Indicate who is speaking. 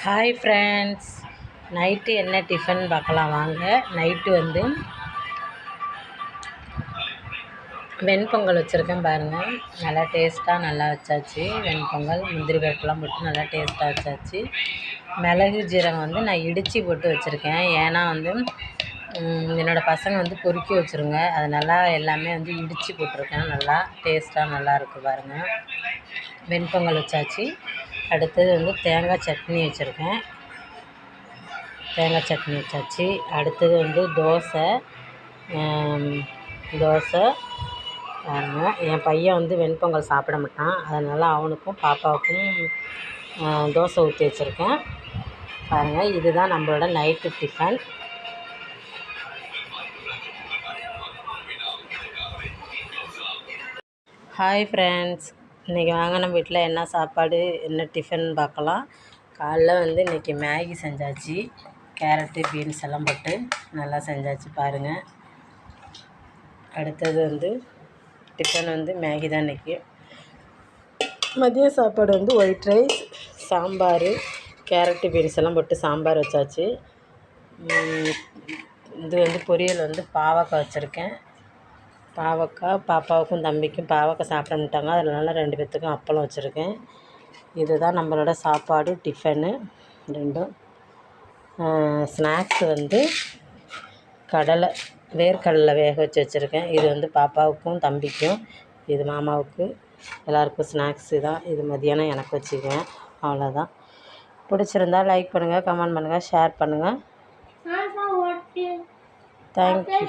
Speaker 1: Hi friends, night என்ன tiffin பார்க்கலாம் வாங்க. நைட்டு வந்து வெண்பொங்கல் வச்சுருக்கேன் பாருங்கள். நல்லா டேஸ்ட்டாக நல்லா வச்சாச்சு. வெண்பொங்கல் முந்திரி பருப்புலாம் போட்டு நல்லா டேஸ்ட்டாக வச்சாச்சு. மிளகு ஜீரகம் வந்து நான் இடித்து போட்டு வச்சுருக்கேன். ஏன்னா வந்து என்னோடய பசங்க வந்து பொறுக்கி வச்சுருங்க, அதனால் எல்லாமே வந்து இடித்து போட்டிருக்கேன். நல்லா டேஸ்ட்டாக நல்லாயிருக்கு பாருங்கள். வெண்பொங்கல் வச்சாச்சு. அடுத்தது வந்து தேங்காய் சட்னி வச்சுருக்கேன். தேங்காய் சட்னி வச்சாச்சு. அடுத்தது வந்து தோசை பாருங்கள். என் பையன் வந்து வெண்பொங்கல் சாப்பிட மாட்டான், அதனால் அவனுக்கும் பாப்பாவுக்கும் தோசை ஊற்றி வச்சுருக்கேன் பாருங்கள். இதுதான் நம்மளோட நைட்டு டிஃபன். ஹாய் ஃப்ரெண்ட்ஸ், இன்றைக்கி வாங்க நம்ம வீட்டில் என்ன சாப்பாடு என்ன டிஃபன் பார்க்கலாம். காலைல வந்து இன்றைக்கி மேகி செஞ்சாச்சு. கேரட்டு பீன்ஸ் எல்லாம் போட்டு நல்லா செஞ்சாச்சு பாருங்கள். அடுத்தது வந்து டிஃபன் வந்து மேகி தான் இன்றைக்கி. மதிய சாப்பாடு வந்து white rice, sambar, carrot beans எல்லாம் போட்டு சாம்பார் வச்சாச்சு. இது வந்து பொரியல் வந்து பாவக்காய் வச்சுருக்கேன். பாவக்காய் பாப்பாவுக்கும் தம்பிக்கும் பாவக்காய் சாப்பிட மாட்டாங்க, அதனால 2 பேர்த்துக்கும் அப்பளம் வச்சுருக்கேன். இதுதான் நம்மளோட சாப்பாடு டிஃபனு ரெண்டும். ஸ்நாக்ஸ் வந்து வேர்க்கடலை வேக வச்சு வச்சுருக்கேன். இது வந்து பாப்பாவுக்கும் தம்பிக்கும், இது மாமாவுக்கு, எல்லாேருக்கும் ஸ்நாக்ஸு தான். இது மதியானம் எனக்கு வச்சுக்குவேன். அவ்வளோதான். பிடிச்சிருந்தா லைக் பண்ணுங்கள், கமெண்ட் பண்ணுங்கள், ஷேர் பண்ணுங்கள். தேங்க்யூ.